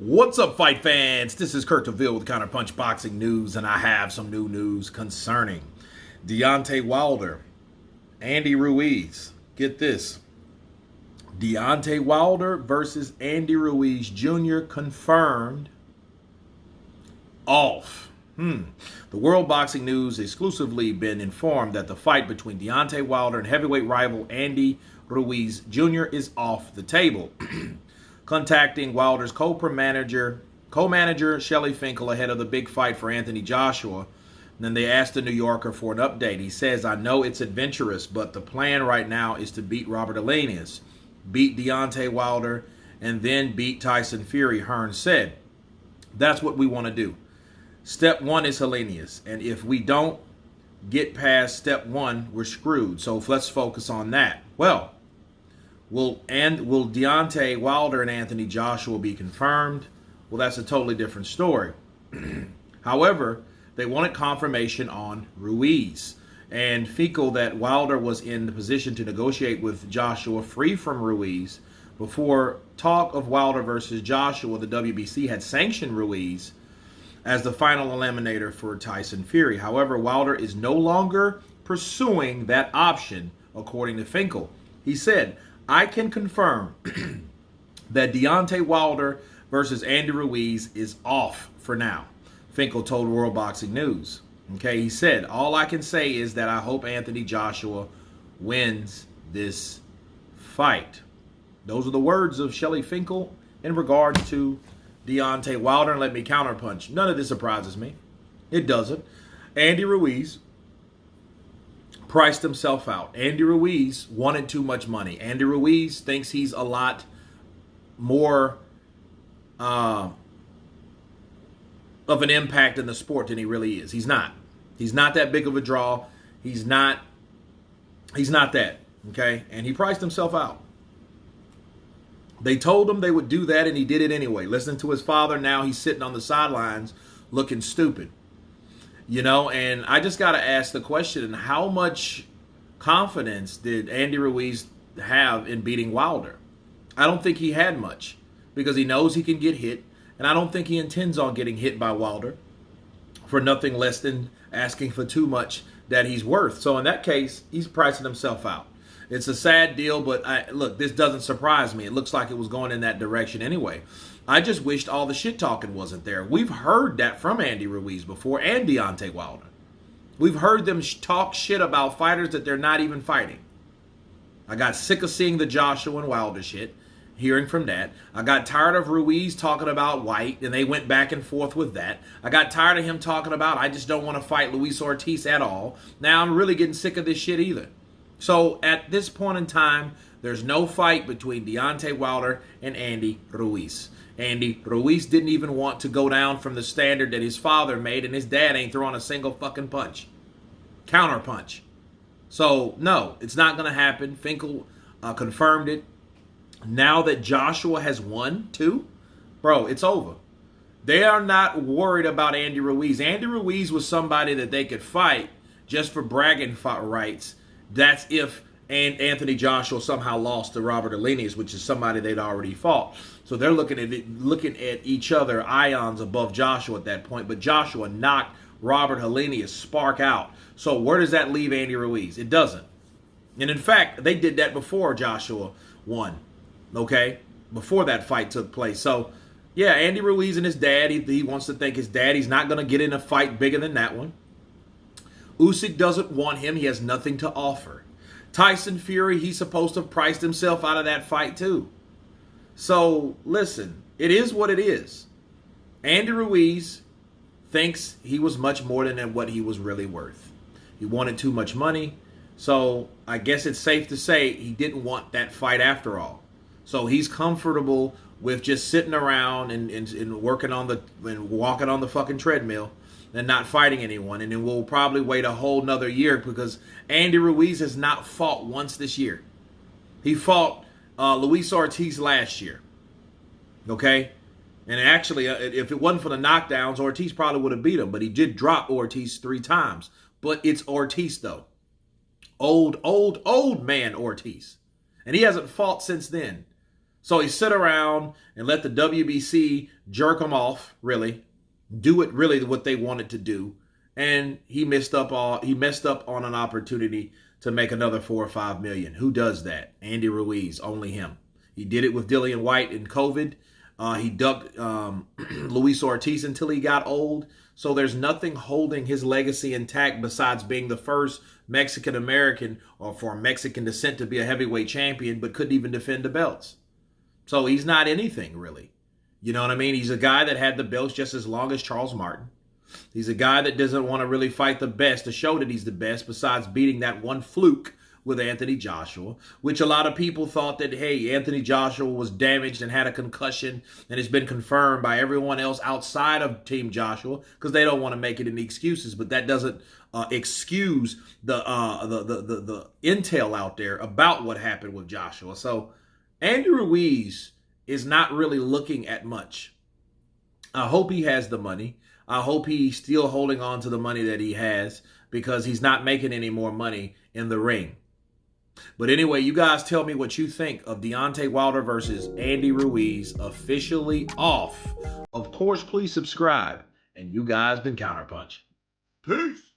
What's up, fight fans? This is Kurt DeVille with Counterpunch Boxing News, and I have some new news concerning Deontay Wilder, Andy Ruiz. Get this. Deontay Wilder versus Andy Ruiz Jr. confirmed off. The World Boxing News exclusively been informed that the fight between Deontay Wilder and heavyweight rival Andy Ruiz Jr. is off the table. Contacting Wilder's co-manager Shelly Finkel ahead of the big fight for Anthony Joshua. And then they asked the New Yorker for an update. He says, I know it's adventurous, but the plan right now is to beat Robert Helenius, beat Deontay Wilder, and then beat Tyson Fury, Hearn said. That's what we want to do. Step one is Helenius, and if we don't get past step one, we're screwed. So let's focus on that. Well, will Deontay Wilder and Anthony Joshua be confirmed? Well, that's a totally different story. However, they wanted confirmation on Ruiz. And Finkel that Wilder was in the position to negotiate with Joshua free from Ruiz before talk of Wilder versus Joshua, the WBC had sanctioned Ruiz as the final eliminator for Tyson Fury. However, Wilder is no longer pursuing that option, according to Finkel. He said, I can confirm that Deontay Wilder versus Andy Ruiz is off for now, Finkel told World Boxing News. Okay, he said, all I can say is that I hope Anthony Joshua wins this fight. Those are the words of Shelly Finkel in regards to Deontay Wilder. And let me counterpunch. None of this surprises me. It doesn't. Andy Ruiz priced himself out. Andy Ruiz wanted too much money. Andy Ruiz thinks he's a lot more of an impact in the sport than he really is. He's not. He's not that big of a draw. He's not that. Okay? And he priced himself out. They told him they would do that, and he did it anyway. Listening to his father, now he's sitting on the sidelines looking stupid. You know, and I just got to ask the question, how much confidence did Andy Ruiz have in beating Wilder? I don't think he had much, because he knows he can get hit, and I don't think he intends on getting hit by Wilder for nothing less than asking for too much that he's worth. So in that case, he's pricing himself out. It's a sad deal, but look, this doesn't surprise me. It looks like it was going in that direction anyway. I just wished all the shit talking wasn't there. We've heard that from Andy Ruiz before and Deontay Wilder. We've heard them talk shit about fighters that they're not even fighting. I got sick of seeing the Joshua and Wilder shit, hearing from that. I got tired of Ruiz talking about White, and they went back and forth with that. I got tired of him talking about, I just don't want to fight Luis Ortiz at all. Now I'm really getting sick of this shit either. So at this point in time, there's no fight between Deontay Wilder and Andy Ruiz. Andy Ruiz didn't even want to go down from the standard that his father made, and his dad ain't throwing a single fucking punch. Counterpunch. So, no, it's not going to happen. Finkel confirmed it. Now that Joshua has won, too, bro, it's over. They are not worried about Andy Ruiz. Andy Ruiz was somebody that they could fight just for bragging rights. That's if Anthony Joshua somehow lost to Robert Helenius, which is somebody they'd already fought. So they're looking at each other ions above Joshua at that point. But Joshua knocked Robert Helenius spark out. So where does that leave Andy Ruiz? It doesn't. And in fact, they did that before Joshua won. Okay? Before that fight took place. So, yeah, Andy Ruiz and his dad, he wants to think his dad, he's not going to get in a fight bigger than that one. Usyk doesn't want him. He has nothing to offer. Tyson Fury, he's supposed to have priced himself out of that fight too. So, listen, it is what it is. Andy Ruiz thinks he was much more than what he was really worth. He wanted too much money. So, I guess it's safe to say he didn't want that fight after all. So, he's comfortable with just sitting around and working on and walking on the fucking treadmill and not fighting anyone. And then we'll probably wait a whole nother year because Andy Ruiz has not fought once this year. He fought Luis Ortiz last year. Okay? And actually, if it wasn't for the knockdowns, Ortiz probably would have beat him. But he did drop Ortiz 3 times. But it's Ortiz, though. Old man Ortiz. And he hasn't fought since then. So he sit around and let the WBC jerk him off, really, do it really what they wanted to do, and he messed up on an opportunity to make another 4 or 5 million. Who does that? Andy Ruiz, only him. He did it with Dillian White in COVID. He ducked Luis Ortiz until he got old. So there's nothing holding his legacy intact besides being the first Mexican American or for Mexican descent to be a heavyweight champion, but couldn't even defend the belts. So he's not anything, really. You know what I mean? He's a guy that had the belts just as long as Charles Martin. He's a guy that doesn't want to really fight the best to show that he's the best, besides beating that one fluke with Anthony Joshua, which a lot of people thought that, hey, Anthony Joshua was damaged and had a concussion, and it's been confirmed by everyone else outside of Team Joshua because they don't want to make it any excuses. But that doesn't excuse the intel out there about what happened with Joshua. So Andy Ruiz is not really looking at much. I hope he has the money. I hope he's still holding on to the money that he has because he's not making any more money in the ring. But anyway, you guys tell me what you think of Deontay Wilder versus Andy Ruiz officially off. Of course, please subscribe. And you guys been Counterpunch. Peace.